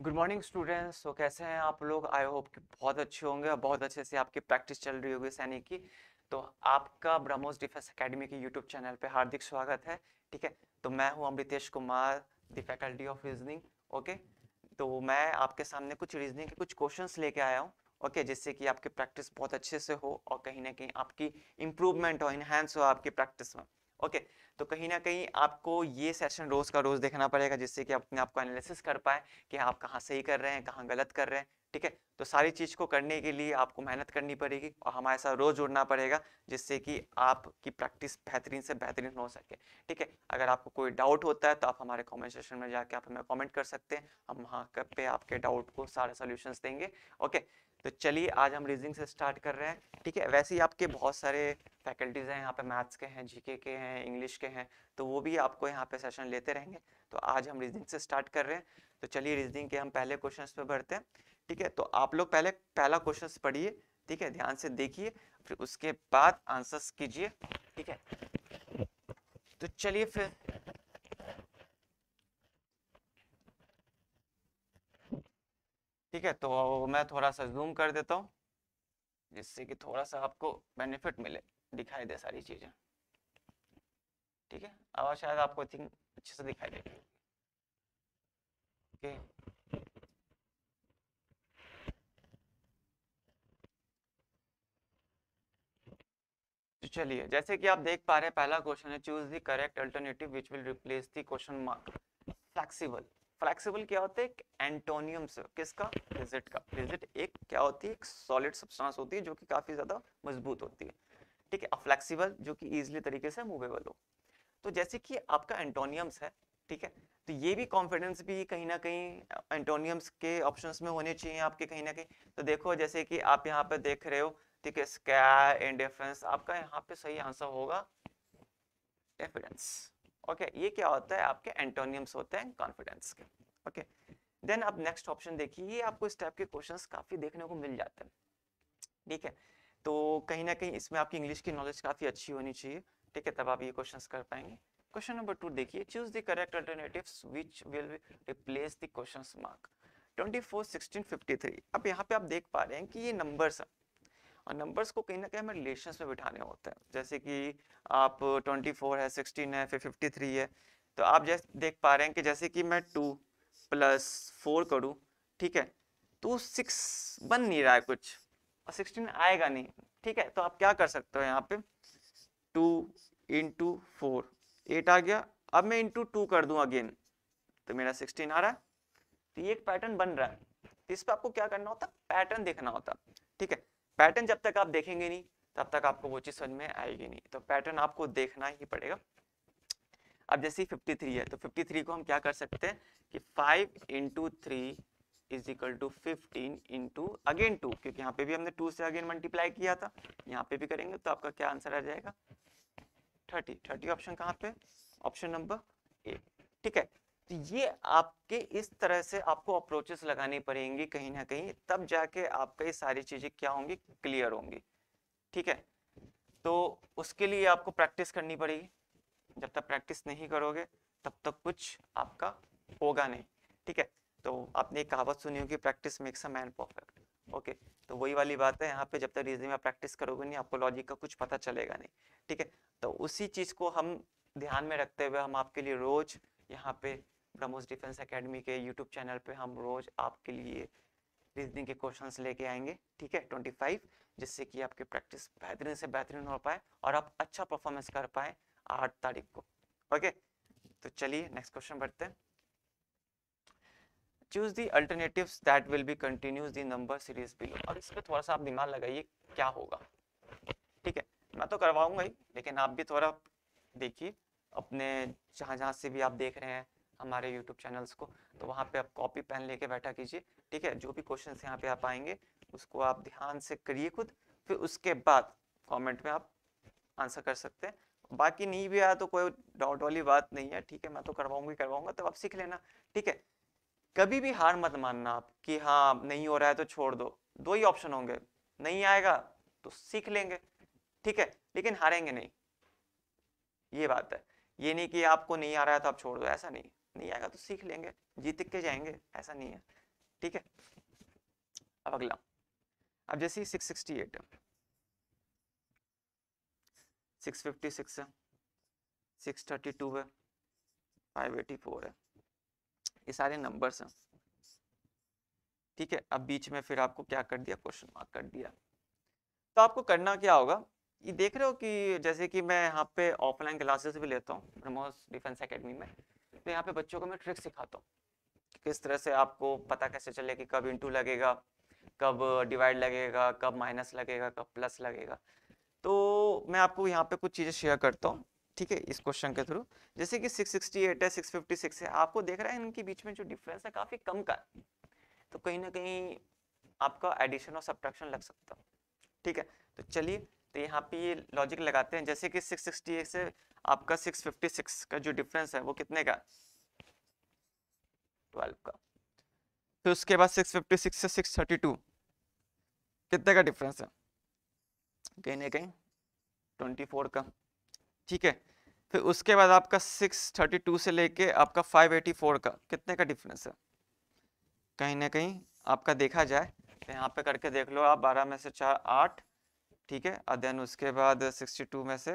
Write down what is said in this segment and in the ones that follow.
Good morning students. तो कैसे हैं आप लोग? आई होप कि बहुत अच्छे होंगे और बहुत अच्छे से आपकी प्रैक्टिस चल रही होगी सैनिक की। तो आपका ब्रह्मोस डिफेंस एकेडमी के यूट्यूब चैनल पे हार्दिक स्वागत है। ठीक है, तो मैं हूं Amritesh Kumar, the faculty of reasoning. Okay, तो मैं आपके सामने कुछ रीजनिंग के कुछ क्वेश्चंस लेके आया हूं। ओके, जिससे कि आपकी प्रैक्टिस बहुत अच्छे से हो और कहीं ना कहीं आपकी इंप्रूवमेंट हो, इनहेंस हो आपकी प्रैक्टिस में। ओके, तो कहीं ना कहीं आपको ये सेशन रोज का रोज देखना पड़ेगा, जिससे कि अपने आप को एनालिसिस कर पाए कि आप कहाँ सही कर रहे हैं, कहाँ गलत कर रहे हैं। ठीक है, तो सारी चीज को करने के लिए आपको मेहनत करनी पड़ेगी और हमारे साथ रोज जुड़ना पड़ेगा, जिससे कि आपकी प्रैक्टिस बेहतरीन से बेहतरीन हो सके। ठीक है, अगर आपको कोई डाउट होता है तो आप हमारे कमेंट सेक्शन में जाके आप हमें कमेंट कर सकते हैं। हम वहाँ पे आपके डाउट को सारे सॉल्यूशंस देंगे। ओके, तो चलिए आज हम रीजनिंग से स्टार्ट कर रहे हैं। ठीक है, वैसे ही आपके बहुत सारे फैकल्टीज हैं यहाँ पे, मैथ्स के हैं, जीके के हैं, इंग्लिश के हैं, तो वो भी आपको यहाँ पे सेशन लेते रहेंगे। तो आज हम रीजनिंग से स्टार्ट कर रहे हैं। तो चलिए रीजनिंग के हम पहले क्वेश्चंस पे बढ़ते हैं। ठीक है, तो आप लोग पहले पहला क्वेश्चंस पढ़िए। ठीक है, ध्यान से देखिए, फिर उसके बाद आंसर्स कीजिए। ठीक है, तो चलिए फिर। ठीक है, तो मैं थोड़ा सा जूम कर देता हूँ, जिससे कि थोड़ा सा आपको बेनिफिट मिले, दिखाई दे सारी चीजें। ठीक है, और शायद आपको थिंक अच्छे से दिखाई देगी। ओके, तो चलिए जैसे कि आप देख पा रहे हैं, पहला क्वेश्चन है, choose the correct alternative which will replace the question mark. Flexible, flexible क्या होता है? एक एंटोनियम से, किसका? रिजिड का। रिजिड एक क्या होती है? एक सॉलिड सब्सटेंस होती है जो कि काफी ज्यादा मजबूत होती है। ठीक है, फ्लेक्सिबल जो कि इजिली तरीके से मूवेबल हो। तो जैसे कि आपका एंटोनियम्स है, ठीक है, तो ये भी कॉन्फिडेंस भी कहीं ना कहीं एंटोनियम्स के ऑप्शंस में होने चाहिए आपके, कहीं ना कहीं। तो देखो जैसे कि आप यहाँ पे देख रहे हो, ठीक है, स्कैर, इंडिफरेंस, आपका यहाँ पे सही आंसर होगा एफिडेंस। ओके, ये क्या होता है? आपके एंटोनियम्स होते हैं कॉन्फिडेंस के। ओके, देन अब नेक्स्ट ऑप्शन देखिए, ये आपको इस टाइप के क्वेश्चंस काफी देखने को मिल जाते हैं। ठीक है, तो कहीं ना कहीं इसमें आपकी इंग्लिश की नॉलेज काफी अच्छी होनी चाहिए। ठीक है, तब आप ये क्वेश्चंस कर पाएंगे। क्वेश्चन नंबर 2 देखिए, choose the correct alternatives which will replace the questions mark 24, 16, 53। अब यहाँ पे आप देख पा रहे हैं कि ये नंबर्स है, और नंबर्स को कहीं ना कहीं हमें रिलेशंस में बिठाने होते हैं। जैसे कि आप 24 है, 16 है, फिर 53 है। तो आप जैसे देख पा रहे हैं कि जैसे कि मैं 2 प्लस 4 करूँ, ठीक है, तो 6 बन नहीं रहा है कुछ, और 16 आएगा नहीं। ठीक है, तो आप क्या कर सकते हो यहाँ पे? 2 इंटू 4, 8 आ गया। अब मैं इंटू 2 कर दूं अगेन, तो मेरा 16 आ रहा है। तो ये एक पैटर्न बन रहा है। तो इस पर आपको क्या करना होता है? पैटर्न देखना होता है। ठीक है, पैटर्न जब तक आप देखेंगे नहीं, तब तक आपको वो चीज समझ में आएगी नहीं। तो पैटर्न आपको देखना ही पड़ेगा। अब जैसे 53 है, तो 53 को हम क्या कर सकते हैं कि 5 into 3 is equal to 15 into again 2, क्योंकि यहाँ पे भी हमने 2 से अगेन मल्टीप्लाई किया था, यहाँ पे भी करेंगे, तो आपका क्या आंसर आ जाएगा? 30। 30 ऑप्शन कहाँ पे? Option number A. ठीक है, तो ये आपके इस तरह से आपको अप्रोचेस लगानी पड़ेंगी कहीं ना कहीं, तब जाके आपका ये सारी चीजें क्या होंगी? क्लियर होंगी। ठीक है, तो उसके लिए आपको प्रैक्टिस करनी पड़ेगी। जब तक प्रैक्टिस नहीं करोगे, तब तक कुछ आपका होगा नहीं। ठीक है, तो आपने एक कहावत सुनी होगी, practice makes a man perfect. Okay, तो वही वाली बात है यहाँ पे, जब तक रीजनिंग में प्रैक्टिस करोगे नहीं, आपको लॉजिक का कुछ पता चलेगा नहीं। ठीक है, तो उसी चीज को हम ध्यान में रखते हुए हम आपके लिए रोज यहाँ पे ब्रह्मोस डिफेंस एकेडमी के यूट्यूब चैनल पे हम रोज आपके लिए रीजनिंग के क्वेश्चंस लेके आएंगे। ठीक है, 25, जिससे कि आपकी प्रैक्टिस बेहतरीन से बेहतरीन हो पाए और आप अच्छा परफॉर्मेंस कर पाए 8 तारीख को। ओके, तो चलिए नेक्स्ट क्वेश्चन बढ़ते हैं। Choose the alternatives that will be continues the number series below. अब इस पे थोड़ा सा आप दिमाग लगाइए, क्या होगा? ठीक है, मैं तो करवाऊंगा ही, लेकिन आप भी थोड़ा देखिए अपने, जहाँ जहाँ से भी आप देख रहे हैं हमारे यूट्यूब चैनल्स को, तो वहाँ पे आप कॉपी पेन लेके बैठा कीजिए। ठीक है, जो भी क्वेश्चन यहाँ पे आप आएंगे, उसको आप ध्यान से करिए खुद, फिर उसके बाद कमेंट में आप आंसर कर सकते हैं। बाकी नहीं भी आया तो कोई डाउट वाली बात नहीं है। ठीक है, मैं तो करवाऊंगी करवाऊंगा, तब आप सीख लेना। ठीक है, कभी भी हार मत मानना आप कि हाँ नहीं हो रहा है तो छोड़ दो। दो ही ऑप्शन होंगे, नहीं आएगा तो सीख लेंगे। ठीक है, लेकिन हारेंगे नहीं, ये बात है। ये नहीं कि आपको नहीं आ रहा है तो आप छोड़ दो, ऐसा नहीं। नहीं आएगा तो सीख लेंगे, जीत के जाएंगे, ऐसा नहीं है। ठीक है। अब अगला, अब जैसे 668 है, 656 है, 632 है, 584 है, ये सारे नंबर्स हैं, ठीक है। अब बीच में फिर आपको क्या कर दिया, क्वेश्चन मार्क कर दिया। तो आपको करना क्या होगा, ये देख रहे हो कि जैसे कि मैं यहाँ पे ऑफलाइन क्लासेस भी लेता हूँ ब्रह्मोस डिफेंस एकेडमी में, तो यहाँ पे बच्चों को मैं ट्रिक सिखाता हूँ किस तरह से आपको पता कैसे चले कि कब इंटू लगेगा, कब डिवाइड लगेगा, कब माइनस लगेगा, कब प्लस लगेगा। तो मैं आपको यहाँ पे कुछ चीज़ें शेयर करता हूँ, ठीक है, इस क्वेश्चन के थ्रू। जैसे कि 668 है, 656 है, आपको देख रहा है इनके बीच में जो डिफरेंस है काफ़ी कम का है, तो कहीं ना कहीं आपका एडिशन और सब्ट्रैक्शन लग सकता है, ठीक है। तो चलिए, तो यहाँ पे ये लॉजिक लगाते हैं। जैसे कि 668 से आपका 656 का जो डिफरेंस है वो कितने का, 12 का। फिर उसके बाद 656 से 632 कितने का डिफरेंस है, कहीं ना कहीं 24 का, ठीक है। फिर उसके बाद आपका 632 से लेके आपका 584 का कितने का डिफरेंस है, कहीं ना कहीं आपका देखा जाए तो यहाँ पे करके देख लो आप, 12 में से 4 8, ठीक है। और देन उसके बाद 62 में से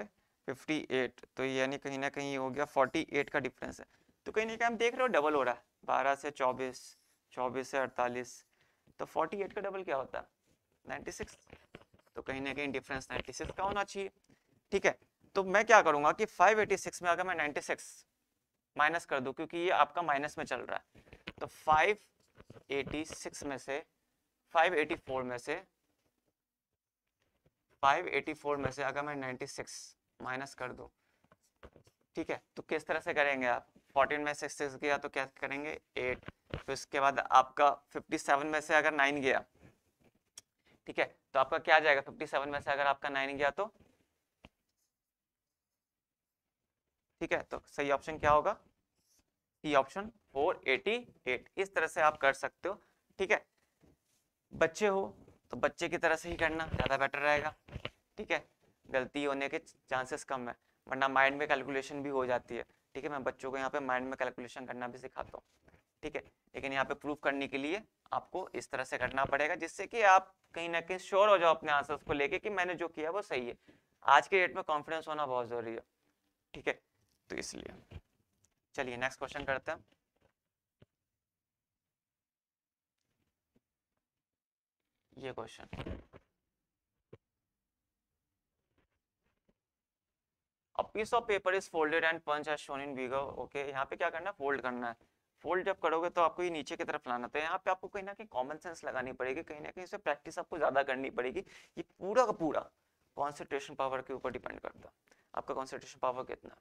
58, तो यानी कहीं ना कहीं हो गया 48 का डिफरेंस है। तो कहीं ना कहीं हम देख रहे हो डबल हो रहा है, 12 से 24, 24 से 48, तो 48 का डबल क्या होता है 96, तो कहीं ना कहीं डिफरेंस 96 का होना चाहिए, ठीक है। तो मैं क्या करूंगा कि 586 में अगर मैं 96 माइनस कर दूं, क्योंकि ये आपका माइनस में चल रहा है, तो 586 में से 584 में से 584 में से अगर मैं 96 माइनस कर दूं, ठीक है, तो किस तरह से करेंगे आप, 14 में से 6 गया तो क्या करेंगे 8, फिर उसके बाद आपका 57 में से अगर 9 गया, ठीक है, तो आपका क्या जाएगा, 57 में से अगर आपका 9 गया तो, ठीक है, तो सही ऑप्शन क्या होगा, सी ऑप्शन 488। इस तरह से आप कर सकते हो, ठीक है। बच्चे हो तो बच्चे की तरह से ही करना ज़्यादा बेटर रहेगा, ठीक है, गलती होने के चांसेस कम है, वरना माइंड में कैलकुलेशन भी हो जाती है, ठीक है। मैं बच्चों को यहाँ पे माइंड में कैलकुलेशन करना भी सिखाता हूँ, ठीक है। लेकिन यहाँ पे प्रूफ करने के लिए आपको इस तरह से करना पड़ेगा, जिससे कि आप कहीं ना कहीं श्योर हो जाओ अपने आंसर्स को लेके कि मैंने जो किया वो सही है। आज के डेट में कॉन्फिडेंस होना बहुत जरूरी है, ठीक है, तो इसलिए चलिए नेक्स्ट क्वेश्चन करते हैं। ये question, A piece of paper is folded and punch as shown in figure। Okay, यहाँ पे क्या करना है, फोल्ड करना है। फोल्ड जब करोगे तो आपको ये नीचे की तरफ लाना, तो यहाँ पे आपको कहीं ना कहीं कॉमन सेंस लगानी पड़ेगी, कहीं ना कहीं इसे प्रैक्टिस आपको ज्यादा करनी पड़ेगी। ये पूरा का पूरा कॉन्सेंट्रेशन पावर के ऊपर डिपेंड करता है, आपका कॉन्सेंट्रेशन पावर कितना,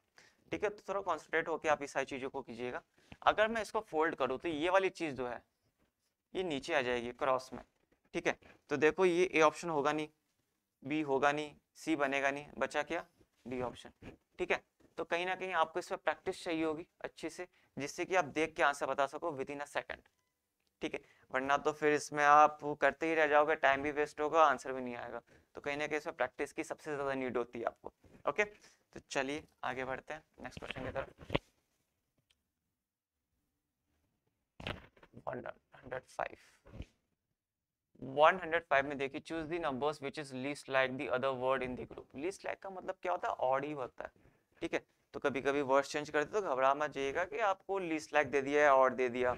ठीक है। तो थोड़ा कॉन्सेंट्रेट होकर आप इस सारी चीजों को कीजिएगा। अगर मैं इसको फोल्ड करूँ तो ये वाली चीज जो है ये नीचे आ जाएगी क्रॉस में, ठीक है। तो देखो ये ए ऑप्शन होगा नहीं, बी होगा नहीं, सी बनेगा नहीं, बचा क्या, डी ऑप्शन, ठीक है। तो कहीं ना कहीं आपको इसमें प्रैक्टिस चाहिए होगी अच्छे से, जिससे कि आप देख के आंसर बता सको विद इन अ सेकंड, ठीक है। वरना तो फिर इसमें आप वो करते ही रह जाओगे, टाइम भी वेस्ट होगा, आंसर भी नहीं आएगा। तो कहीं ना कहीं इसमें प्रैक्टिस की सबसे ज्यादा नीड होती है आपको, ओके। तो चलिए आगे बढ़ते हैं नेक्स्ट क्वेश्चन की तरफ। 105, 105 में देखिए, choose the numbers which is least like the other word in the group. Least like का मतलब क्या होता है, ऑड ही होता है, ठीक है। तो कभी कभी वर्ड्स चेंज करते तो घबरा मत जाइएगा कि आपको लीस्ट लाइक दे दिया है, ऑड दे दिया,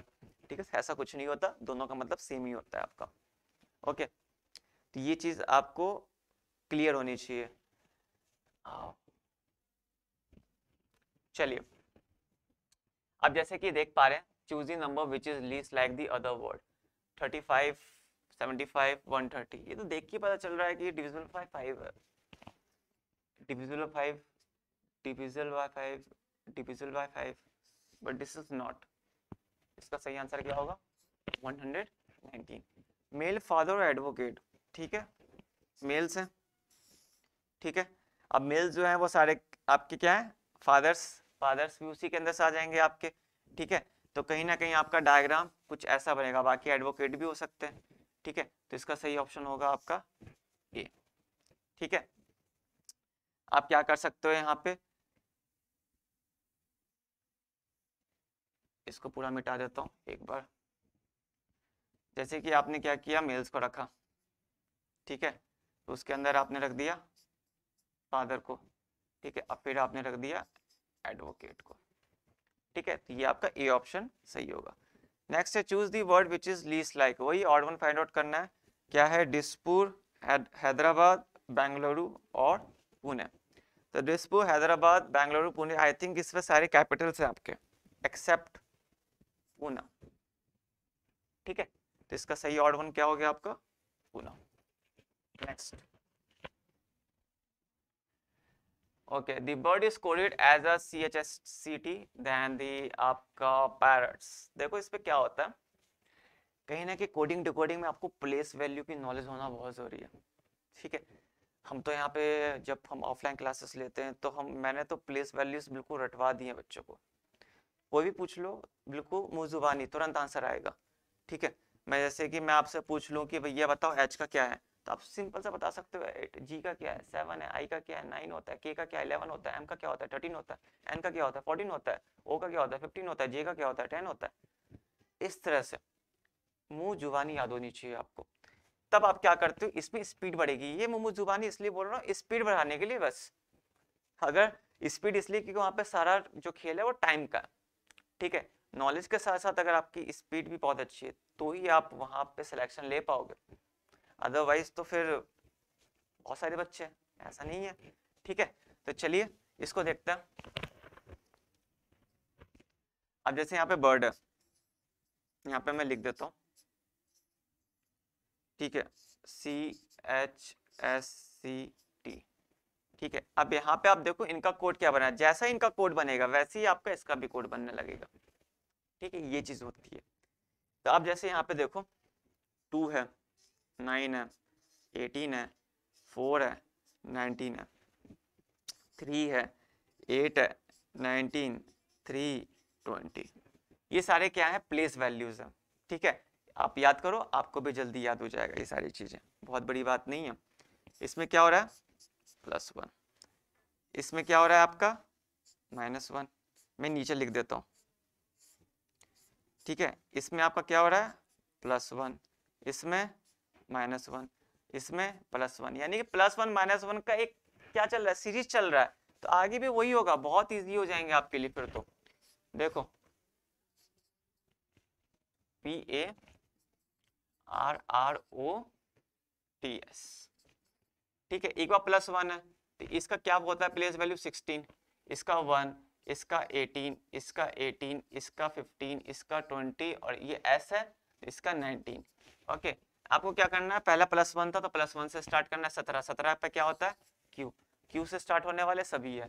ठीक है, ऐसा कुछ नहीं होता, दोनों का मतलब सेम ही होता है आपका, ओके। तो ये चीज आपको क्लियर होनी चाहिए। चलिए, अब जैसे कि देख पा रहे हैं, choose the number which is least like the other word, 35, 75, 130, ये तो देख के पता चल रहा है कि डिविजिबल बाय 5 है, divisible by 5, divisible by 5, divisible by 5, but this is not. इसका सही आंसर क्या होगा 119। मेल फादर एडवोकेट, ठीक है, मेल्स हैं, ठीक है। अब मेल्स जो हैं वो सारे आपके क्या है, फादर्स, फादर्स भी उसी के अंदर से आ जाएंगे आपके, ठीक है। तो कहीं ना कहीं आपका डायग्राम कुछ ऐसा बनेगा, बाकी एडवोकेट भी हो सकते हैं, ठीक है। तो इसका सही ऑप्शन होगा आपका ए, ठीक है। आप क्या कर सकते हो यहाँ पे, इसको पूरा मिटा देता हूँ एक बार, जैसे कि आपने क्या किया, मेल्स को रखा, ठीक है, तो उसके अंदर आपने रख दिया फादर को, ठीक है, अब फिर आपने रख दिया एडवोकेट को, ठीक है, तो ये आपका ए ऑप्शन सही होगा। नेक्स्ट है choose the word which is least like, वही ऑड वन फाइंड आउट करना है, क्या है, दिसपुर, हैदराबाद, बेंगलुरु और पुणे। तो दिसपुर, हैदराबाद, बेंगलुरु, पुणे, आई थिंक इसमें सारे कैपिटल्स हैं आपके एक्सेप्ट पुणे, ठीक है, तो इसका सही ऑड वन क्या हो गया आपका, Pune. Next, okay, the bird is coded as a CHSCT then the आपका पैरट्स। देखो इस पे क्या होता है, कहीं ना कहीं कोडिंग डिकोडिंग में आपको प्लेस वैल्यू की नॉलेज होना बहुत जरूरी है, ठीक है। हम तो यहाँ पे जब हम ऑफलाइन क्लासेस लेते हैं तो मैंने तो प्लेस वैल्यूज बिल्कुल रटवा दी हैं बच्चों को, कोई भी पूछ लो बिल्कुल मुंह जुबानी तुरंत आंसर आएगा, ठीक है। मैं जैसे कि मैं आपसे पूछ लूँ कि भैया बताओ एच का क्या है, तो आप सिंपल से बता सकते हो 8, जी का क्या है 7 है, आई का क्या है 9 होता है, के का क्या है 11 होता है, एम का क्या होता है 13 होता है, एन का क्या होता है 14 होता है, ओ का क्या होता है 15 होता है, जे का क्या होता है 10 होता है। इस तरह से मुंह जुबानी याद होनी चाहिए आपको। तब आप क्या करते हो, इसमें स्पीड बढ़ेगी, ये मुंह जुबानी इसलिए बोल रहा हूँ स्पीड बढ़ाने के लिए बस। अगर स्पीड इसलिए क्योंकि वहाँ पे सारा जो खेल है वो टाइम का, ठीक है, नॉलेज के साथ साथ अगर आपकी स्पीड भी बहुत अच्छी है तो ही आप वहाँ पे सिलेक्शन ले पाओगे, अदरवाइज तो फिर बहुत सारे बच्चे हैं, ऐसा नहीं है, ठीक है। तो चलिए इसको देखते हैं। अब जैसे यहाँ पे बर्ड है, यहाँ पे मैं लिख देता हूँ, ठीक है, CHSCT, ठीक है। अब यहाँ पे आप देखो इनका कोड क्या बना है, जैसा इनका कोड बनेगा वैसे ही आपका इसका भी कोड बनने लगेगा, ठीक है, ये चीज होती है। तो आप जैसे यहाँ पे देखो 2 है, 9 है, 18 है, 4 है, 19 है, 3 है, 8 है, 19, 3, 20, ये सारे क्या है, प्लेस वैल्यूज है, ठीक है। आप याद करो, आपको भी जल्दी याद हो जाएगा ये सारी चीजें, बहुत बड़ी बात नहीं है। इसमें क्या हो रहा है +1, इसमें क्या हो रहा है आपका -1, मैं नीचे लिख देता हूँ, ठीक है। इसमें आपका क्या हो रहा है +1, इसमें -1, इसमें +1, यानी कि +1 -1 का एक क्या चल रहा है, सीरीज चल रहा है। तो आगे भी वही होगा, बहुत इजी हो जाएंगे आपके लिए फिर तो। देखो PARROTS, ठीक है, एक बार +1 है तो इसका क्या होता है प्लेस वैल्यू 16, इसका 1, इसका 18, इसका 18, इसका 15, इसका 20 और ये S है इसका 19, ओके। आपको क्या करना है, पहला +1 था तो +1 से स्टार्ट करना है, 17, 17 पे क्या होता है Q, Q से स्टार्ट होने वाले सभी है।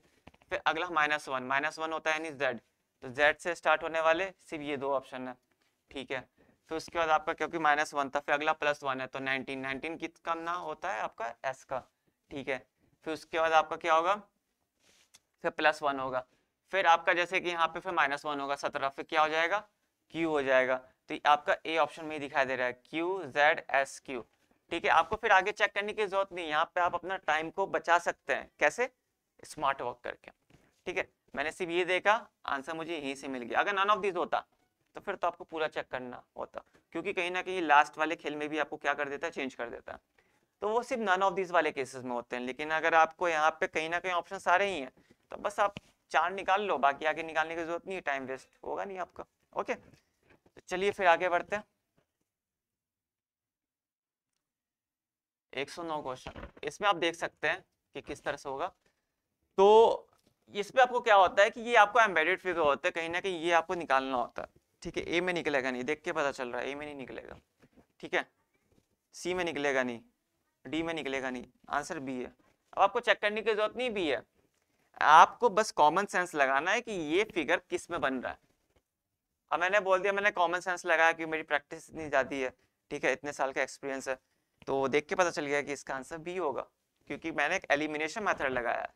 फिर अगला -1, -1 होता है यानी Z, तो Z से स्टार्ट होने वाले सिर्फ ये 2 ऑप्शन है, ठीक है। फिर उसके बाद आपका क्योंकि -1 था, फिर अगला +1 है तो 19, 19 किसका ना होता है आपका S का, ठीक है। फिर उसके बाद आपका क्या होगा, फिर +1 होगा, फिर आपका जैसे कि यहाँ पे फिर -1 होगा 17, फिर क्या हो जाएगा Q हो जाएगा। तो आपका ए ऑप्शन में ही दिखाई दे रहा है QZSQ, ठीक है। आपको फिर आगे चेक करने की जरूरत नहीं, यहाँ पे आप अपना टाइम को बचा सकते हैं, कैसे, स्मार्ट वर्क करके, ठीक है। मैंने सिर्फ ये देखा, आंसर मुझे यहीं से मिल गया। अगर नन ऑफ दिस होता तो फिर तो आपको पूरा चेक करना होता, क्योंकि कहीं ना कहीं लास्ट वाले खेल में भी आपको क्या कर देता है, चेंज कर देता है। तो वो सिर्फ नन ऑफ दिस वाले केसेस में होते हैं, लेकिन अगर आपको यहाँ पे कहीं ना कहीं ऑप्शन सारे ही हैं तो बस आप 4 निकाल लो, बाकी आगे निकालने की जरूरत नहीं है, टाइम वेस्ट होगा नहीं आपका, ओके। तो चलिए फिर आगे बढ़ते हैं। 109 क्वेश्चन, इसमें आप देख सकते हैं कि किस तरह से होगा। तो इसमें आपको क्या होता है कि ये आपको एम्बेडेड फिगर होता है, कहीं ना कहीं ये आपको निकालना होता है, ठीक है। ए में निकलेगा नहीं, देख के पता चल रहा है ए में नहीं निकलेगा, ठीक है, सी में निकलेगा नहीं, डी में निकलेगा नहीं, आंसर बी है। अब आपको चेक करने की जरूरत नहीं बी है, आपको बस कॉमन सेंस लगाना है कि ये फिगर किस में बन रहा है। अब मैंने बोल दिया, मैंने कॉमन सेंस लगाया कि मेरी प्रैक्टिस इतनी ज्यादा है, ठीक है, इतने साल का एक्सपीरियंस है, तो देख के पता चल गया कि इसका आंसर बी होगा, क्योंकि मैंने एक एलिमिनेशन मेथड लगाया है,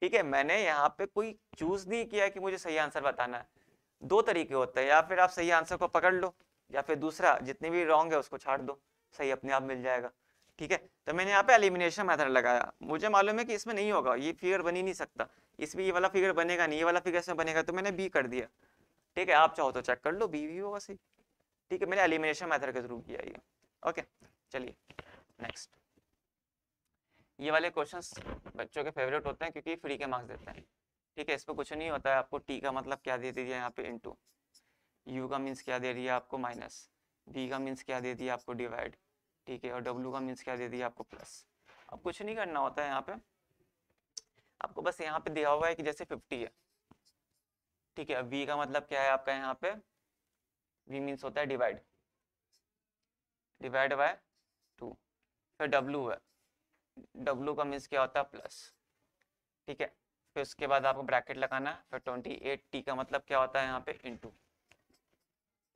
ठीक है। मैंने यहाँ पे कोई चूज नहीं किया कि मुझे सही आंसर बताना है। 2 तरीके होते हैं, या फिर आप सही आंसर को पकड़ लो, या फिर दूसरा जितने भी रॉन्ग है उसको छाड़ दो, सही अपने आप मिल जाएगा, ठीक है। तो मैंने यहाँ पे एलिमिनेशन मेथड लगाया, मुझे मालूम है कि इसमें नहीं होगा, ये फिगर बन ही नहीं सकता, इसमें ये वाला फिगर बनेगा नहीं, ये वाला फिगर इसमें बनेगा, तो मैंने बी कर दिया, ठीक है। आप चाहो तो चेक कर लो, बी भी होगा सही, ठीक है, मैंने एलिमिनेशन मेथड के थ्रू किया ये। ओके चलिए नेक्स्ट। ये वाले क्वेश्चंस बच्चों के फेवरेट होते हैं क्योंकि फ्री के मार्क्स देते हैं। ठीक है, इस पर कुछ नहीं होता है, आपको टी का मतलब क्या दे दिया यहाँ पे इनटू, यू का मीन्स क्या दे दिया आपको माइनस, वी का मीन्स क्या दे दिया आपको डिवाइड, ठीक है, और डब्ल्यू का मीन्स क्या दे दिया आपको प्लस। अब कुछ नहीं करना होता है यहाँ पे, आपको बस यहाँ पे दिया हुआ है कि जैसे 50 है, ठीक है, वी का मतलब क्या है आपका यहाँ पे, वी मीन्स होता है डिवाइड, डिवाइड बाय 2, फिर डब्ल्यू है, डब्ल्यू का मीन्स क्या होता है प्लस, ठीक है, फिर उसके बाद आपको ब्रैकेट लगाना है, फिर 28 टी का मतलब क्या होता है यहाँ पे इनटू,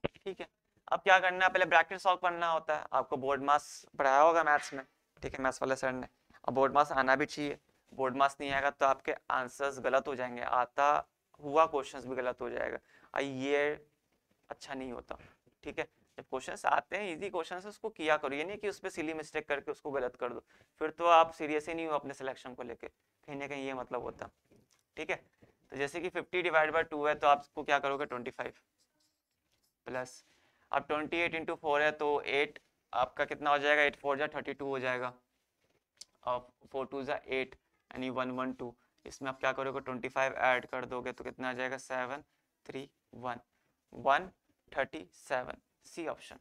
ठीक है। अब क्या करना है, पहले ब्रैकेट सॉल्व करना होता है, आपको बोर्ड मास पढ़ाया होगा मैथ्स में, ठीक है, मैथ्स वाले सर ने। अब बोर्ड मास आना भी चाहिए, बोर्ड मास नहीं आएगा तो आपके आंसर्स गलत हो जाएंगे, आता हुआ क्वेश्चंस भी गलत हो जाएगा, ये अच्छा नहीं होता, ठीक है। जब क्वेश्चंस आते हैं इजी क्वेश्चंस उसको किया करो, ये नहीं कि उस पर सिली मिस्टेक करके उसको गलत कर दो, फिर तो आप सीरियस ही नहीं हो अपने सिलेक्शन को लेके, कहीं ना कहीं ये मतलब होता, ठीक है। तो जैसे कि 50 डिवाइड बाय 2 है तो आपको क्या करोगे 25 प्लस, अब 28 इंटू 4 है तो 8 आपका कितना हो जाएगा, 8 4 जा 32 हो जाएगा, और 4 2 जा 8 यानी 112, इसमें आप क्या करोगे 25 ऐड कर दोगे तो कितना आ जाएगा 7 3 1 137, सी ऑप्शन,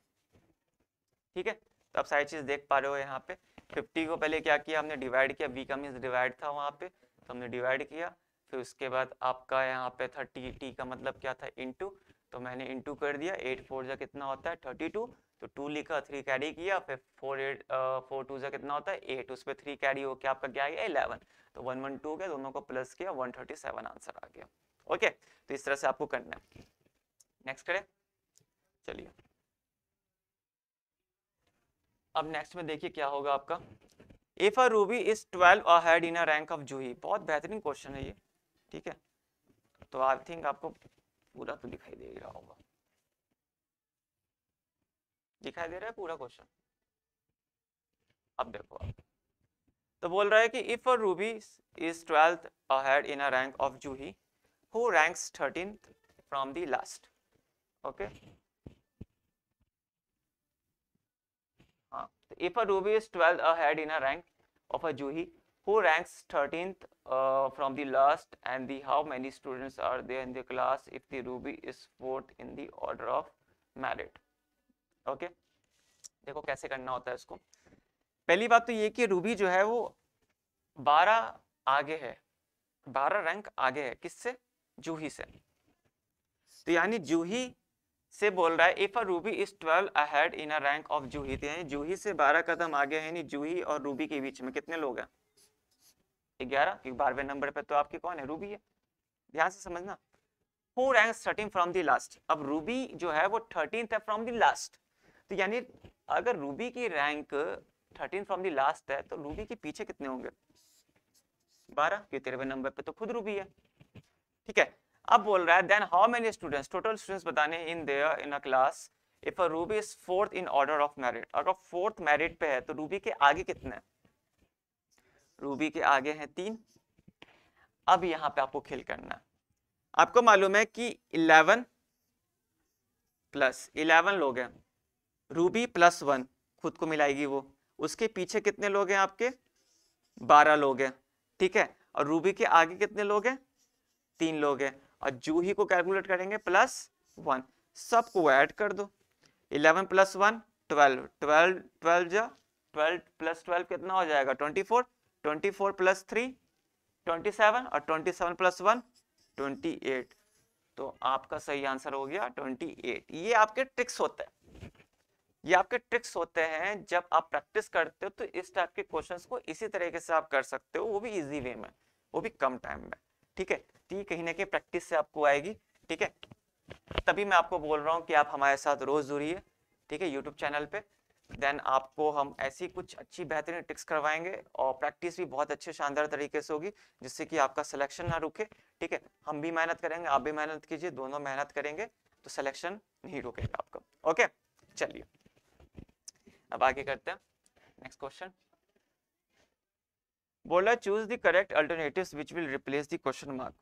ठीक है। तो आप सारी चीज देख पा रहे हो यहाँ पे, 50 को पहले क्या किया हमने डिवाइड किया, वी का मीन्स डिवाइड था वहाँ पे तो हमने डिवाइड किया, फिर उसके बाद आपका यहाँ पे 30 टी का मतलब क्या था इनटू, तो मैंने इनटू कर दिया, 8 4 जा कितना होता है 32, तो 2 लिखा 3 कैरी किया, फिर 4 2 जा कितना होता है 8, उस पर 3 कैरी होकर आपका क्या आ गया 11, तो 112 के दोनों को प्लस किया 137 आंसर आ गया। ओके, तो इस तरह से आपको करना है। नेक्स्ट करें, चलिए अब नेक्स्ट में देखिए क्या होगा आपका, if a Ruby is 12 ahead in a rank of Juhi, बहुत बेहतरीन क्वेश्चन है ये, ठीक है। तो आई थिंक आपको पूरा तो दिखाई दे रहा होगा, दिखाई दे रहा है पूरा क्वेश्चन, अब देखो आप, तो बोल रहा है कि if a Ruby is 12th ahead in a rank of Juhi who ranks 13th from the last, okay, हाँ, तो if a ruby is 12 ahead in a rank of a juhi who ranks 13th from the last, and the how many students are there in the class if the ruby is 4th in the order of merit, okay. देखो कैसे करना होता है इसको, पहली बात तो ये कि रूबी जो है वो 12 आगे है, 12 रैंक आगे है किससे, जूही से, तो यानी जूही से बोल रहा है if a Ruby is 12 ahead in a rank of Juhi, तो यानी जूही से 12 कदम आगे है, यानी जूही और रूबी के बीच में कितने लोग हैं 11, क्योंकि 12वें नंबर पे तो आपकी कौन है रूबी है, ध्यान से समझना। Who ranks 13 from the last, अब रूबी जो है वो 13th है फ्रॉम द लास्ट, तो यानी अगर रूबी की रैंक 13 फ्रॉम द लास्ट है तो रूबी के पीछे कितने होंगे 12, क्योंकि 13वें नंबर पे तो खुद रूबी है, ठीक है। अब बोल रहा है then how many students, total students बताने in there in a class if a Ruby is 4th in order of merit, अगर 4th मेरिट पे है तो रूबी के आगे कितने हैं, रूबी के आगे हैं 3। अब यहाँ पे आपको खेल करना है, आपको मालूम है कि 11 प्लस 11 लोग हैं, रूबी प्लस 1 खुद को मिलाएगी वो, उसके पीछे कितने लोग हैं आपके 12 लोग हैं, ठीक है, और रूबी के आगे कितने लोग हैं 3 लोग हैं, और जूही को कैलकुलेट करेंगे प्लस 1, सबको ऐड कर दो, 11 प्लस 1 12, 12 12 जा 12 प्लस 12 कितना हो जाएगा 24, 24 प्लस 3 27, और 27 प्लस 1 28, तो आपका सही आंसर हो गया 28। ये आपके ट्रिक्स होते हैं, ये आपके ट्रिक्स होते हैं, जब आप प्रैक्टिस करते हो तो इस टाइप के क्वेश्चंस को इसी तरीके से आप कर सकते हो, वो भी इजी वे में, वो भी कम टाइम में, ठीक है। तो ये कहीं ना कहीं प्रैक्टिस से आपको आएगी, ठीक है, तभी मैं आपको बोल रहा हूँ कि आप हमारे साथ रोज जुड़िए, ठीक है, यूट्यूब चैनल पे, देन आपको हम ऐसी कुछ अच्छी बेहतरीन ट्रिक्स करवाएंगे, और प्रैक्टिस भी बहुत अच्छे शानदार तरीके से होगी, जिससे कि आपका सिलेक्शन ना रुके, ठीक है। हम भी मेहनत करेंगे, आप भी मेहनत कीजिए, दोनों मेहनत करेंगे तो सिलेक्शन नहीं रुकेगा आपका, ओके। चलिए अब आगे करते हैं, नेक्स्ट क्वेश्चन बोला choose the correct alternatives which will replace the question mark,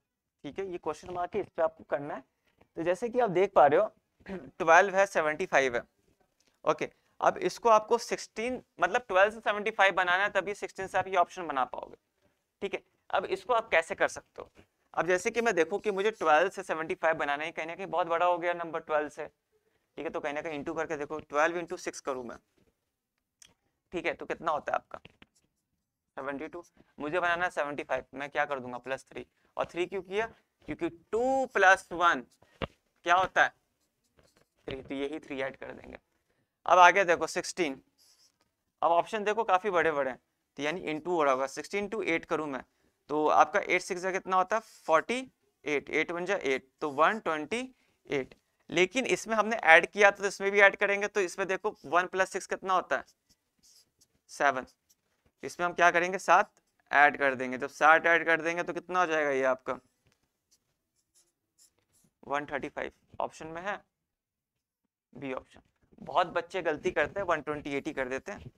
ठीक है, ये क्वेश्चन मार्क है, इस पे आपको करना है। तो जैसे कि आप देख पा रहे हो 12 है, 75 है। ओके, अब इसको आपको 16 मतलब 12 से 75 बनाना है, तभी 16 से आप ये ऑप्शन बना पाओगे। ठीक है, अब इसको आप कैसे कर सकते हो? अब जैसे कि मैं देखूं कि मुझे 12 से 75 बनाना है, कहीं ना कहीं बहुत बड़ा हो गया नंबर 12 से। ठीक है, तो कहीं ना कहीं इंटू करके देखो, 12 इंटू 6 करूँ मैं। ठीक है, तो कितना होता है आपका 72। मुझे बनाना है 75, मैं क्या कर दूंगा +3। और 3 क्यों किया? क्योंकि 2 + 1 क्या होता है 3, तो यही 3 ऐड कर देंगे। अब आगे देखो 16। अब ऑप्शन देखो काफी बड़े बड़े हैं, तो यानी इंटू हो रहा होगा। 16 टू 8 करूँ मैं, तो आपका 8 6 जा कितना होता है 48, 8 1 जा 8, तो 128। लेकिन इसमें हमने ऐड किया तो इसमें भी ऐड करेंगे, तो इसमें देखो 1 + 6 कितना होता है 7। इसमें हम क्या करेंगे 7 ऐड कर देंगे। जब 7 ऐड कर देंगे तो कितना हो जाएगा ये आपका 135। ऑप्शन में है बी ऑप्शन। बहुत बच्चे गलती करते हैं 128 ही कर देते हैं,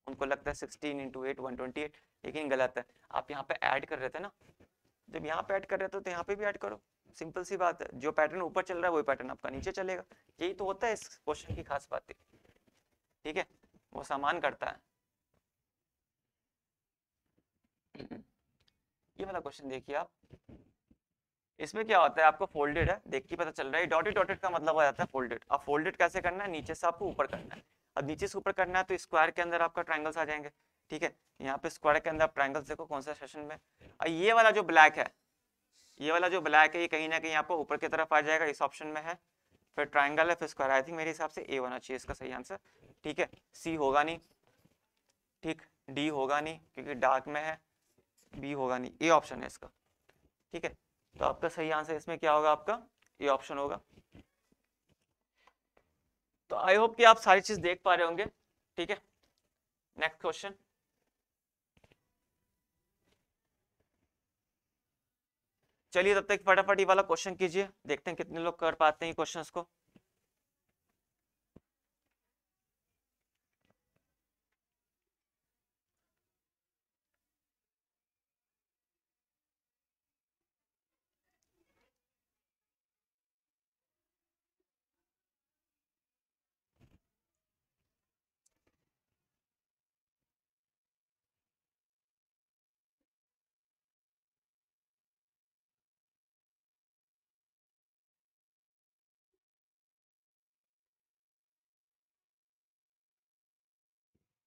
उनको लगता है 16 × 8 128, लेकिन गलत है। आप यहाँ पे ऐड कर रहे थे ना, जब यहाँ पे ऐड कर रहे थे तो यहाँ पे भी ऐड करो। सिंपल सी बात है, जो पैटर्न ऊपर चल रहा है वही पैटर्न आपका नीचे चलेगा। यही तो होता है इस क्वेश्चन की खास बात। ठीक है, वो सामान करता है। ये वाला क्वेश्चन देखिए आप, इसमें क्या होता है आपको फोल्डेड है, देख के पता चल रहा है डॉटेड डॉटेड का मतलब हो जाता है फोल्डेड। अब फोल्डेड कैसे करना है, नीचे से आपको ऊपर करना है। अब नीचे से ऊपर करना है तो स्क्वायर के अंदर आपका ट्रायंगल्स आ जाएंगे। ठीक है, यहाँ पे स्क्वायर के अंदर आप ट्रायंगल्स देखो कौन सा सेशन में। और ये वाला जो ब्लैक है, ये वाला जो ब्लैक है, ये कहीं ना कहीं आपको ऊपर की तरफ आ जाएगा, इस ऑप्शन में है। फिर ट्रायंगल है, फिर स्क्वायर। आई थिंक मेरे हिसाब से ए होना चाहिए इसका सही आंसर। ठीक है, सी होगा नहीं, ठीक, डी होगा नहीं क्योंकि डार्क में है, बी होगा नहीं, ए ऑप्शन है इसका। ठीक है, तो आपका सही आंसर इसमें क्या होगा, आपका ए ऑप्शन होगा। तो आई होप कि आप सारी चीज देख पा रहे होंगे। ठीक है, नेक्स्ट क्वेश्चन। चलिए तब तक फटाफट ये वाला क्वेश्चन कीजिए, देखते हैं कितने लोग कर पाते हैं क्वेश्चंस को।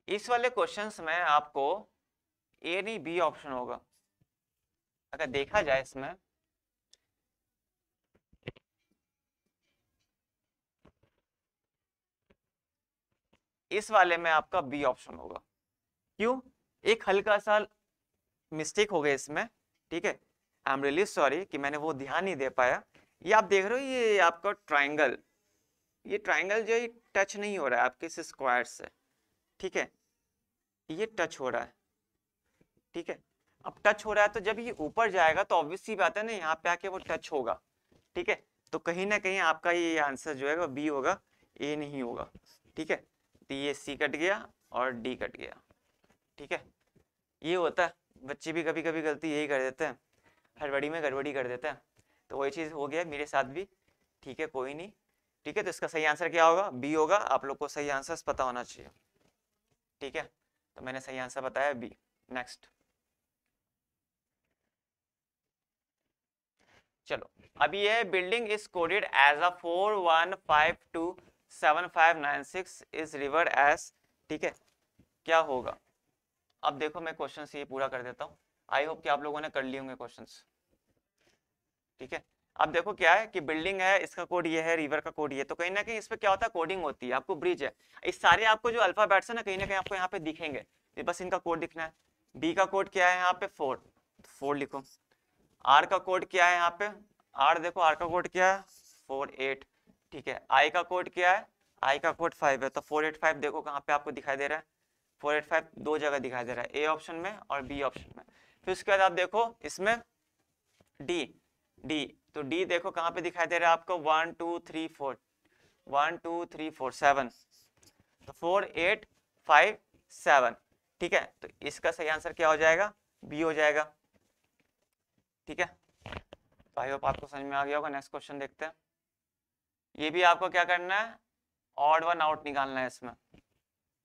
इस वाले क्वेश्चंस में आपको ए नहीं बी ऑप्शन होगा। अगर देखा जाए इसमें, इस वाले में आपका बी ऑप्शन होगा। क्यों? एक हल्का सा मिस्टेक हो गया इसमें। ठीक है, आई एम रियली सॉरी कि मैंने वो ध्यान नहीं दे पाया। ये आप देख रहे हो, ये आपका ट्राइंगल, ये ट्राइंगल जो है टच नहीं हो रहा है आपके इस स्क्वायर से। ठीक है, ये टच हो रहा है। ठीक है, अब टच हो रहा है तो जब ये ऊपर जाएगा तो ऑब्वियस सी बात है ना, यहाँ पे आके वो टच होगा। ठीक है, तो कहीं ना कहीं आपका ये आंसर जो है वो बी होगा, ए नहीं होगा। ठीक है, तो ये सी कट गया और डी कट गया। ठीक है, ये होता है, बच्चे भी कभी कभी गलती यही कर देते हैं, हड़बड़ी में गड़बड़ी कर देते हैं। तो वही चीज़ हो गया मेरे साथ भी। ठीक है, कोई नहीं। ठीक है, तो इसका सही आंसर क्या होगा, बी होगा। आप लोग को सही आंसर पता होना चाहिए। ठीक है, तो मैंने सही आंसर बताया बी। नेक्स्ट, चलो। अब ये building is coded as a 41527596 is river as. ठीक है, क्या होगा? अब देखो मैं क्वेश्चन ये पूरा कर देता हूँ। आई होप कि आप लोगों ने कर लिए होंगे क्वेश्चंस। ठीक है, अब देखो क्या है कि बिल्डिंग है, इसका कोड ये है, रिवर का कोड ये है, तो कहीं ना कहीं इस पे क्या होता है कोडिंग होती है। आपको ब्रिज है, इस सारे आपको जो अल्फाबेट्स है ना कहीं आपको यहाँ पे दिखेंगे, ये बस इनका कोड दिखना है। बी का कोड क्या है यहाँ पे 4, 4 लिखो। आर का कोड क्या है यहाँ पे, आर देखो, आर का कोड क्या है 48। ठीक है, आई का कोड क्या है, आई का कोड 5 है, तो 485 देखो कहाँ पे आपको दिखाई दे रहा है, 485 दो जगह दिखाई दे रहा है, ए ऑप्शन में और बी ऑप्शन में। फिर उसके बाद आप देखो इसमें डी, डी, तो डी देखो कहाँ पे दिखाई दे रहा है आपको 1 2 3 4, 1 2 3 4 7, तो 4 8 5 7। ठीक है, तो इसका सही आंसर क्या हो जाएगा, बी हो जाएगा। ठीक है, तो आई होप आपको समझ में आ गया होगा। नेक्स्ट क्वेश्चन देखते हैं। ये भी आपको क्या करना है, ऑड वन आउट निकालना है इसमें।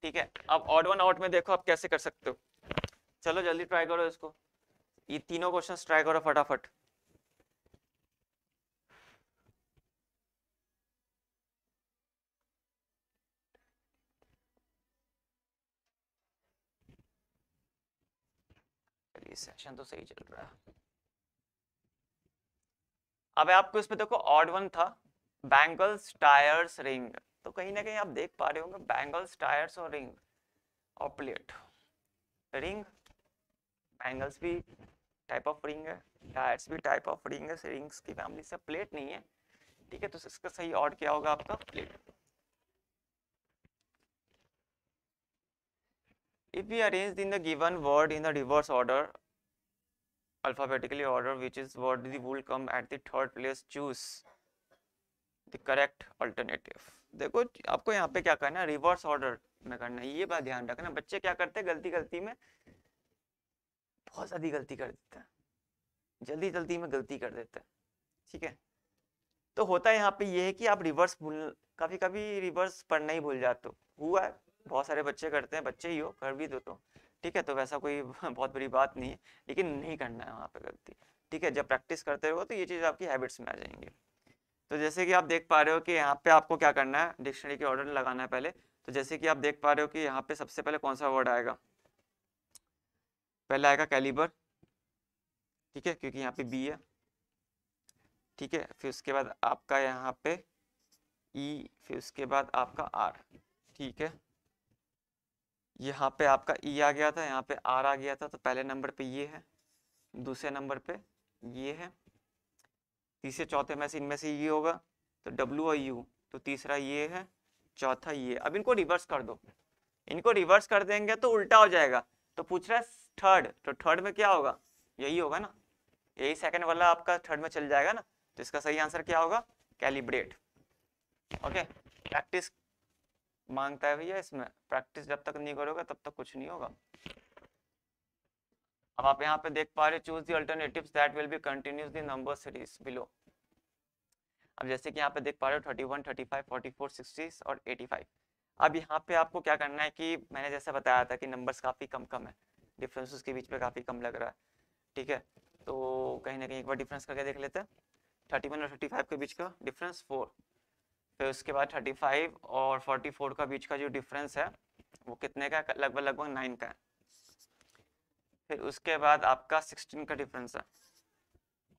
ठीक है, अब ऑड वन आउट में देखो आप कैसे कर सकते हो। चलो जल्दी ट्राई करो इसको, ये तीनों क्वेश्चंस ट्राई करो फटाफट। चलिए सेशन तो सही चल रहा है। अब आपको इसमें देखो ऑड वन था, बैंगल्स टायर्स रिंग, तो कहीं ना कहीं आप देख पा रहे होंगे बैंगल्स टायर्स और रिंग और प्लेट। रिंग, बैंगल्स भी टाइप ऑफ रिंग है, टायर्स भी टाइप ऑफ रिंग है, रिंग्स की फैमिली से, प्लेट नहीं है। ठीक है, तो इसका सही ऑड क्या होगा आपका, plate. If we arrange in the given word in the reverse order, alphabetically order, which is word the will come at the third place, choose the correct alternative। देखो आपको यहाँ पे क्या करना है, रिवर्स ऑर्डर में करना है, ये बात ध्यान रखना। बच्चे क्या करते हैं, गलती गलती में बहुत ज्यादा गलती कर देते हैं, जल्दी जल्दी में गलती कर देते हैं। ठीक है, तो होता है यहाँ पे ये है कि आप रिवर्स भूल, कभी कभी रिवर्स पढ़ना ही भूल जाते हो, हुआ है, बहुत सारे बच्चे करते हैं, बच्चे ही हो, कर भी दो तो ठीक है, तो वैसा कोई बहुत बड़ी बात नहीं है, लेकिन नहीं करना है वहाँ पे गलती। ठीक है, जब प्रैक्टिस करते रहो तो ये चीज़ आपकी हैबिट्स में आ जाएंगी। तो जैसे कि आप देख पा रहे हो कि यहाँ पे आपको क्या करना है, डिक्शनरी के ऑर्डर लगाना है पहले। तो जैसे कि आप देख पा रहे हो कि यहाँ पे सबसे पहले कौन सा वर्ड आएगा, पहले आएगा कैलिबर। ठीक है, क्योंकि यहाँ पे बी है। ठीक है, फिर उसके बाद आपका यहाँ पे ई, फिर उसके बाद आपका आर। ठीक है, यहाँ पे आपका ई आ गया था, यहाँ पे आर आ गया था, तो पहले नंबर पे ये है, दूसरे नंबर पे ये है, तीसरे चौथे में से इनमें से ये होगा, तो डब्ल्यू और यू, तो तीसरा ये है, चौथा ये। अब इनको रिवर्स कर दो, इनको रिवर्स कर देंगे तो उल्टा हो जाएगा। तो पूछ रहा है थर्ड, तो थर्ड में क्या होगा, यही होगा ना, यही सेकंड वाला आपका थर्ड में चल जाएगा ना, तो इसका सही आंसर क्या होगा, कैलिब्रेट। ओके, प्रैक्टिस मांगता है भैया, इसमें प्रैक्टिस जब तक नहीं करोगे तब तक कुछ नहीं होगा। अब आप यहाँ पे देख पा रहे, choose the alternatives that will be continuous the number series below. अब जैसे कि यहाँ पे देख पा रहे हो 31, 35, 44, 60 और 85। अब यहाँ पे आपको क्या करना है कि मैंने जैसा बताया था कि नंबर्स काफ़ी कम कम है, डिफरेंसेस के बीच में काफ़ी कम लग रहा है। ठीक है, तो कहीं ना कहीं एक बार डिफरेंस करके देख लेते हैं। 31 और 35 के बीच का डिफरेंस 4, फिर उसके बाद 35 और 44 का बीच का जो डिफरेंस है वो कितने का, लगभग लगभग 9 का है। फिर उसके बाद आपका 16 का डिफरेंस है,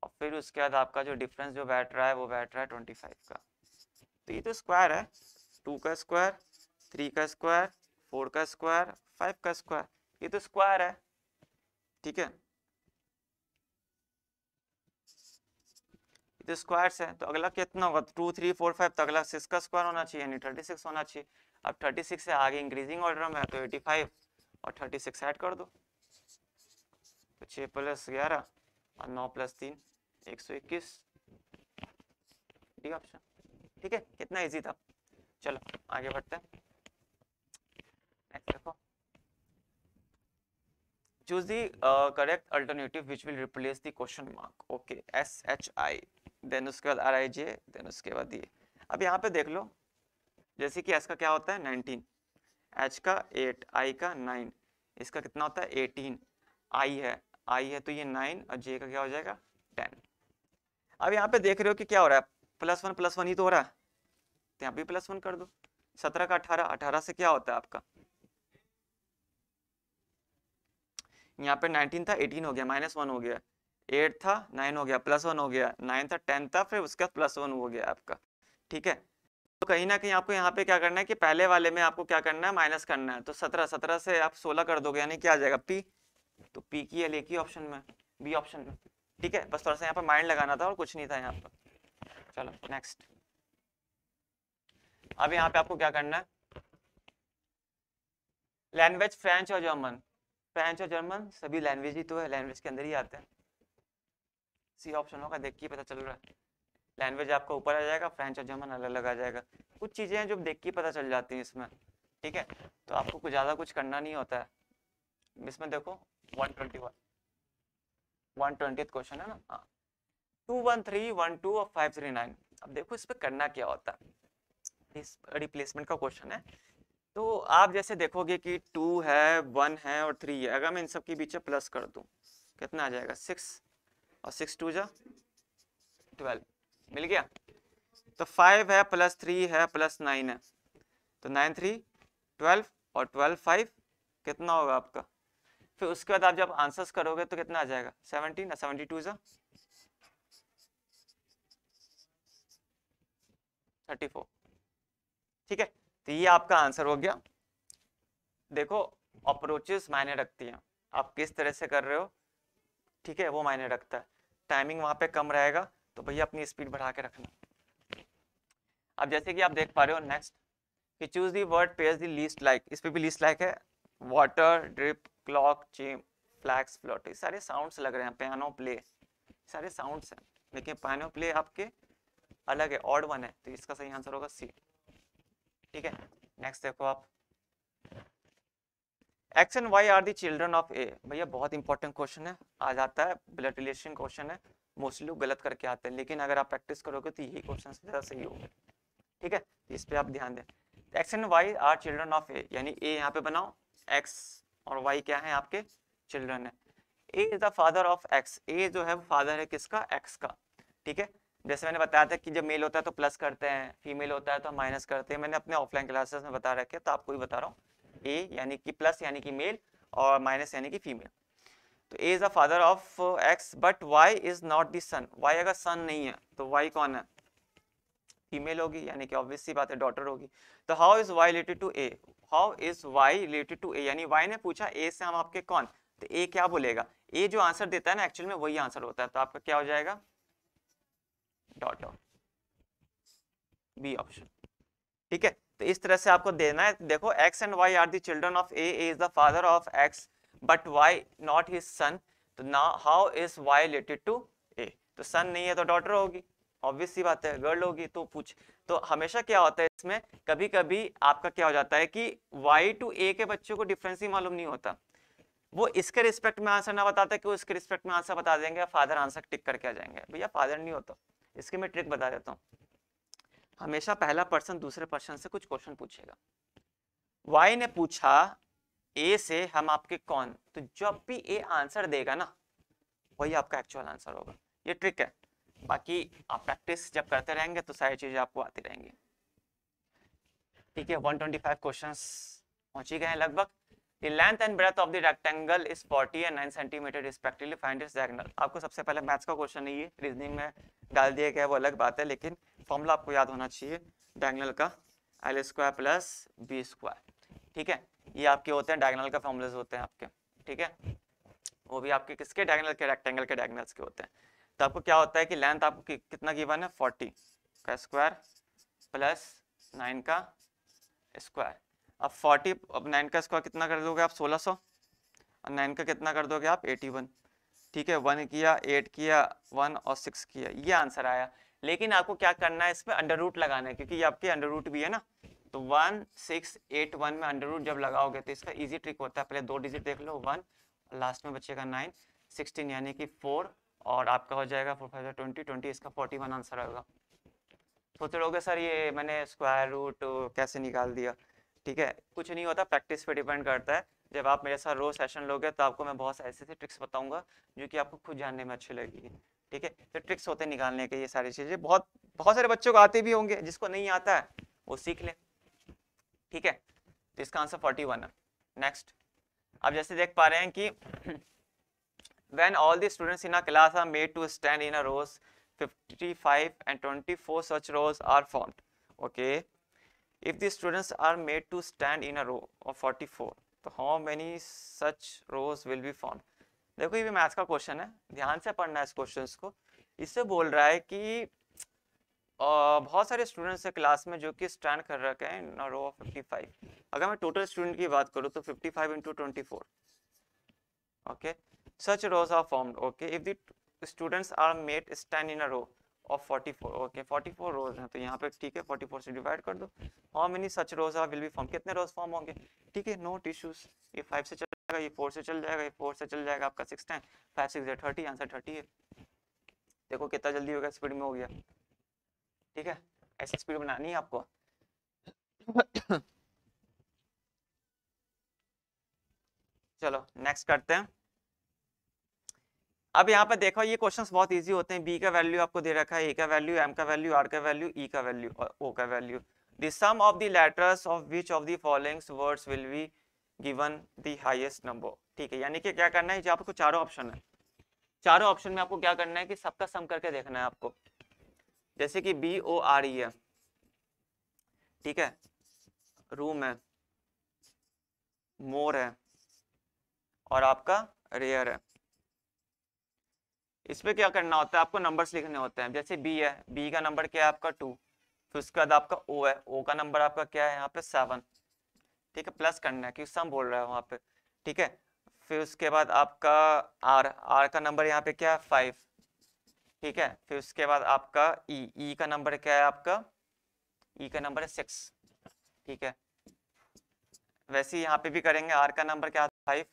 और फिर उसके बाद आपका जो डिफरेंस जो बैठ रहा है वो बैठ रहा है 25 का। तो ये तो स्क्वायर है, 2 का स्क्वायर, 3 का स्क्वायर, 4 का स्क्वायर, 5 का स्क्वायर, ये तो स्क्वायर है। ठीक है, ये तो स्क्वायर्स है, तो अगला कितना होगा, 2, 3, 4, 5, तो अगला 6 का स्क्वायर होना चाहिए, यानी 36 होना चाहिए। अब 36 से आगे इंक्रीजिंग ऑर्डर में है, तो 85 और 36 ऐड कर दो, तो 6 + 11 और 9 + 3 121, डी ऑप्शन। ठीक है, कितना इजी था। चलो आगे बढ़ते हैं, नेक्स्ट देखो, choose the correct alternative which will replace the question mark। okay, SHI, then उसके बाद RIJ, देन उसके बाद ये। अब यहाँ पे देख लो, जैसे कि S का क्या होता है 19, H का 8, I का 9, इसका कितना होता है 18, I है तो ये 9 और J का क्या हो जाएगा 10। अब यहाँ पे देख रहे हो कि क्या हो रहा है, +1 ही तो हो रहा है, तो यहाँ पे +1 कर दो। 17 का 18, 18 से क्या होता है आपका, यहाँ पे 19 था 18 हो गया, -1 हो गया, 8 था 9 हो गया, +1 हो गया, 9 था 10 था, फिर उसका +1 हो गया आपका। ठीक है, तो कहीं ना कहीं आपको यहाँ पे क्या करना है कि पहले वाले में आपको क्या करना है, माइनस करना है। तो 17 से आप 16 कर दोगे, यानी क्या आ जाएगा P, तो P की एल एक ही ऑप्शन में, बी ऑप्शन में। ठीक है, बस थोड़ा सा यहाँ पर माइंड लगाना था और कुछ नहीं था यहाँ पर। चलो नेक्स्ट, अब यहाँ पे आपको क्या करना है, लैंग्वेज फ्रेंच और जर्मन, फ्रेंच और जर्मन सभी लैंग्वेज ही तो है, लैंग्वेज के अंदर ही आते हैं, सी ऑप्शन होगा, देख के पता चल रहा है। लैंग्वेज आपका ऊपर आ जाएगा, फ्रेंच और जर्मन अलग अलग आ जाएगा। कुछ चीज़ें हैं जो देख के पता चल जाती हैं इसमें। ठीक है, तो आपको कुछ ज़्यादा कुछ करना नहीं होता है इसमें। देखो 120 क्वेश्चन है ना, हाँ, 213, 12 और 539। अब देखो इस पे करना क्या होता है, इस रिप्लेसमेंट का क्वेश्चन है। तो आप जैसे देखोगे कि 2 है, 1 है और 3 है, अगर मैं इन सब के बीच में प्लस कर दूं कितना आ जाएगा 6, और 6 2 जा 12, मिल गया। तो 5 है प्लस 3 है प्लस 9 है, तो 9 3 12 और 12 5 कितना होगा आपका। फिर उसके बाद आप जब आंसर्स करोगे तो कितना आ जाएगा 17, 72 जा 34, ठीक है। तो ये आपका आंसर हो गया। देखो अप्रोचेस मायने रखती हैं, आप किस तरह से कर रहे हो, ठीक है, वो मायने रखता है। टाइमिंग वहां पे कम रहेगा तो भैया अपनी स्पीड बढ़ा के रखना। अब जैसे कि आप देख पा रहे हो नेक्स्ट कि choose the word pairs the least like, इस पे भी लीस्ट लाइक है। Water, drip, clock, chime, flax, float, ये सारे साउंड्स लग रहे हैं। पियानो प्ले, सारे साउंड्स हैं, लेकिन पियानो प्ले आपके अलग है, ऑड वन है, तो इसका सही आंसर होगा सी, ठीक है। नेक्स्ट देखो आप, X and Y are the children of A, भैया बहुत इंपॉर्टेंट क्वेश्चन है, आ जाता है, ब्लड रिलेशन क्वेश्चन है, मोस्टली लोग गलत करके आते हैं, लेकिन अगर आप प्रैक्टिस करोगे तो यही क्वेश्चन ज़्यादा सही होगा, ठीक है। इस पे आप ध्यान दें। X and Y are children of A, यानी ए यहाँ पे बनाओ, एक्स और वाई क्या है आपके चिल्ड्रन है। A is the father of X, A जो है वो फादर है किसका, एक्स का, ठीक है। जैसे मैंने बताया था कि जब मेल होता है तो प्लस करते हैं, फीमेल होता है तो माइनस करते हैं, मैंने अपने ऑफलाइन क्लासेस में बता रखे, तो आपको भी बता रहा हूँ। ए यानी कि प्लस यानी कि मेल, और माइनस यानी कि फीमेल। तो A is the father of X but Y is not the son, Y अगर सन नहीं है तो वाई कौन है, फीमेल होगी, यानी कि ऑब्वियस सी बात है डॉटर होगी। तो how is Y related to A, how is Y related to A, यानी वाई ने पूछा ए से हम आपके कौन, तो ए क्या बोलेगा, ए जो आंसर देता है ना एक्चुअल में वही आंसर होता है, तो आपका क्या हो जाएगा डॉटर, बी ऑप्शन, ठीक है। तो इस तरह से आपको देना है। देखो X and Y are the children of A, is the father of X but Y not his son, तो now how is Y related to A, तो सन नहीं है तो डॉटर होगी, ऑब्वियस सी बात है, गर्ल होगी। तो पूछ, तो हमेशा क्या होता है इसमें, कभी कभी आपका क्या हो जाता है कि वाई टू ए के बच्चों को डिफरेंस ही मालूम नहीं होता, वो इसके रिस्पेक्ट में आंसर ना बताते कि वो इसके रिस्पेक्ट में आंसर बता देंगे, फादर आंसर टिक करके आ जाएंगे, भैया फादर नहीं होता। इसके मैं ट्रिक बता देता हूँ, हमेशा पहला पर्सन दूसरे पर्सन से कुछ क्वेश्चन पूछेगा। वाई ने पूछा ए से हम आपके कौन, तो जब भी ए आंसर देगा ना वही आपका एक्चुअल आंसर होगा, ये ट्रिक है। बाकी आप प्रैक्टिस जब करते रहेंगे तो सारी चीजें आपको आती रहेंगी, ठीक है। 125 क्वेश्चंस पहुंच ही गए हैं लगभग। The length and breadth of the rectangle is 40 and 9 centimetre respectively, find its diagonal. आपको सबसे पहले मैथ्स का क्वेश्चन है, ये रीजनिंग में डाल दिया गया वो अलग बात है, लेकिन फॉर्मूला आपको याद होना चाहिए डायगोनल का, L square plus B square, ठीक है। ये आपके होते हैं डायगोनल का फॉर्मूलाज होते हैं आपके, ठीक है। वो भी आपके किसके डायगोनल के, रेक्टेंगल के डायगोनल्स के होते हैं। तो आपको क्या होता है कि लेंथ आपको कितना गिवन है 40 का स्क्वायर प्लस 9 का स्क्वायर। अब 40, अब 9 का स्क्वायर कितना कर दोगे आप 1600, और 9 का कितना कर दोगे आप 81, ठीक है। 1 किया, 8 किया, 1 और 6 किया, ये आंसर आया। लेकिन आपको क्या करना है इसमें अंडर रूट लगाना है, क्योंकि ये आपके अंडर रूट भी है ना, तो 1681 में अंडर रूट जब लगाओगे तो इसका इजी ट्रिक होता है, पहले 2 डिजिट देख लो 1, लास्ट में बचेगा 9, 16 यानी कि 4, और आपका हो जाएगा 4 5 20 20, इसका 41 आंसर आएगा। सोच रहे होगे सर ये मैंने स्क्वायर रूट कैसे निकाल दिया, ठीक है, कुछ नहीं होता, प्रैक्टिस पे डिपेंड करता है। जब आप मेरे साथ रोज सेशन लोगे तो आपको मैं बहुत ऐसे ऐसे ट्रिक्स बताऊंगा जो कि आपको खुद जानने में अच्छी लगेगी, ठीक है। तो ट्रिक्स होते हैं निकालने के, ये सारी चीजें बहुत बहुत सारे बच्चों को आते भी होंगे, जिसको नहीं आता है वो सीख ले, ठीक है। तो इसका आंसर 41 है। नेक्स्ट, अब जैसे देख पा रहे हैं कि when all the students in a class are made to stand in a rows 55 and 24 such rows are formed, okay, if the students are made to stand in a row of 44, तो how many such rows will be formed। देखो ये भी maths का question है, ध्यान से पढ़ना है इस क्वेश्चन को। इससे बोल रहा है कि बहुत सारे स्टूडेंट्स है क्लास में जो कि स्टैंड कर रखे हैं इन रो ऑफ 55। अगर मैं टोटल स्टूडेंट की बात करूँ तो 55 into 24, okay, such rows are formed, okay, if the students are made stand in a row of 44, okay, 44 rows हैं तो यहाँ पे ठीक है 44 से डिवाइड कर दो, how many such rows are will be formed, कितने रोज फॉर्म होंगे, ठीक है, नो इश्यूज। ये 5 से चल जाएगा, ये 4 से चल जाएगा, ये 4 से चल जाएगा, आपका 6 टाइम 5 6 30, आंसर 30 है। देखो कितना जल्दी हो गया, स्पीड में हो गया, ठीक है, ऐसी स्पीड बनानी है आपको। चलो नेक्स्ट करते हैं। अब यहाँ पे देखो ये क्वेश्चंस बहुत इजी होते हैं। बी का वैल्यू आपको दे रखा है, ए का वैल्यू, एम का वैल्यू, आर का वैल्यू, ई का वैल्यू और ओ का value. The sum of the letters of which of the following words will be given the highest number. ठीक है, यानी कि क्या करना है, आपको चारों ऑप्शन है, चारों ऑप्शन में आपको क्या करना है कि सबका सम करके देखना है आपको। जैसे कि बी ओ आर ई है, ठीक है, रूम है, मोर है और आपका रेयर है। इसमें क्या करना होता है, आपको नंबर्स लिखने होते हैं। जैसे बी है, बी का नंबर क्या है आपका 2, फिर उसके बाद आपका ओ है, ओ का नंबर आपका क्या है यहाँ पे 7, ठीक है, प्लस करना है क्योंकि सम बोल रहा है वहाँ पे, ठीक है। फिर उसके बाद आपका आर, आर का नंबर यहाँ पे क्या है 5, ठीक है। फिर उसके बाद आपका ई, ई का नंबर क्या है आपका, ई का नंबर है 6, ठीक है। वैसे ही यहाँ पे भी करेंगे, आर का नंबर क्या था 5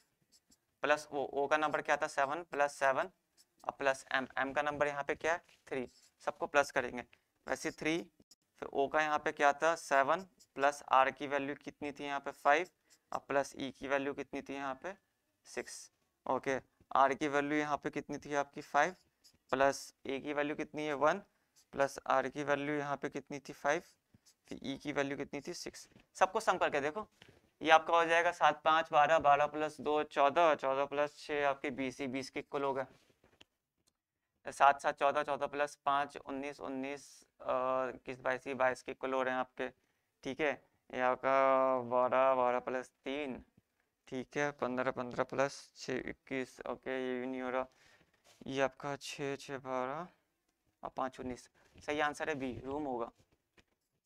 प्लस ओ का नंबर क्या था 7 प्लस 7 और प्लस एम, एम का नंबर यहाँ पे क्या है 3, सबको प्लस करेंगे। वैसे 3, फिर ओ का यहाँ पे क्या था 7 प्लस आर की वैल्यू कितनी थी यहाँ पे 5 और प्लस ई की वैल्यू कितनी थी यहाँ पे 6, ओके। आर की वैल्यू यहाँ पे कितनी थी आपकी 5 प्लस ए की वैल्यू कितनी है 1 प्लस आर की वैल्यू यहाँ पे कितनी थी 5, फिर ई की वैल्यू कितनी थी 6। सबको सम करके देखो, ये आपका हो जाएगा 7 5 12, 12 प्लस 2 14, 14 प्लस 6 आपके 20, 20 के इक्वल होगा। 7 7 14, 14 प्लस 5 19, 19 21 22, 22 के इक्वल हो रहे हैं आपके, ठीक है। ये आपका 12, 12 प्लस 3, ठीक है, 15, 15 प्लस 6 21, ओके, ये भी नहीं हो रहा। ये आपका 6 6 12 और 5 19, सही आंसर है बी, रूम होगा।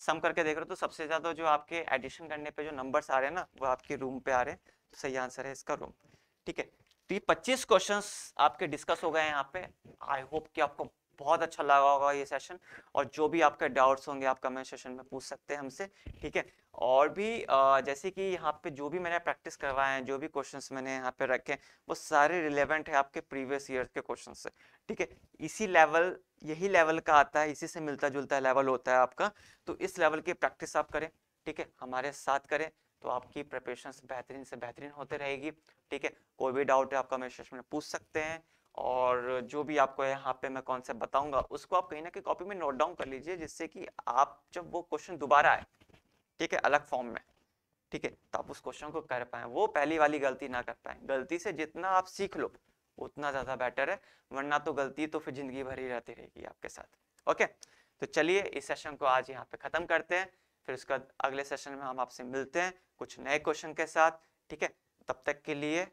सम करके देख रहे हो तो सबसे ज्यादा जो आपके एडिशन करने पे जो नंबर्स आ रहे हैं ना वो आपके रूम पे आ रहे हैं, तो सही आंसर है इसका रूम, ठीक है। तो ये 25 क्वेश्चंस आपके डिस्कस हो गए हैं यहाँ पे। आई होप कि आपको बहुत अच्छा लगा होगा ये सेशन, और जो भी आपके डाउट्स होंगे आप कमेंट सेशन में पूछ सकते हैं हमसे, ठीक है। और भी जैसे कि यहाँ पे जो भी मैंने प्रैक्टिस करवाए हैं, जो भी क्वेश्चंस मैंने यहाँ पे रखे हैं वो सारे रिलेवेंट है आपके प्रीवियस ईयर के क्वेश्चन से, ठीक है। इसी लेवल, यही लेवल का आता है, इसी से मिलता जुलता लेवल होता है आपका, तो इस लेवल की प्रैक्टिस आप करें, ठीक है, हमारे साथ करें, तो आपकी प्रिपरेशन बेहतरीन से बेहतरीन होते रहेगी, ठीक है। कोई भी डाउट है आप कमेंट सेक्शन में पूछ सकते हैं, और जो भी आपको यहाँ पे मैं कॉन्सेप्ट बताऊंगा उसको आप कहीं ना कहीं कॉपी में नोट डाउन कर लीजिए, जिससे कि आप जब वो क्वेश्चन दोबारा आए, ठीक है, अलग फॉर्म में, ठीक है, तो आप उस क्वेश्चन को कर पाए, वो पहली वाली गलती ना कर पाए। गलती से जितना आप सीख लो उतना ज़्यादा बेटर है, वरना तो गलती तो फिर जिंदगी भर ही रहती रहेगी आपके साथ। ओके, तो चलिए इस सेशन को आज यहाँ पे ख़त्म करते हैं, फिर उसका अगले सेशन में हम आपसे मिलते हैं कुछ नए क्वेश्चन के साथ, ठीक है। तब तक के लिए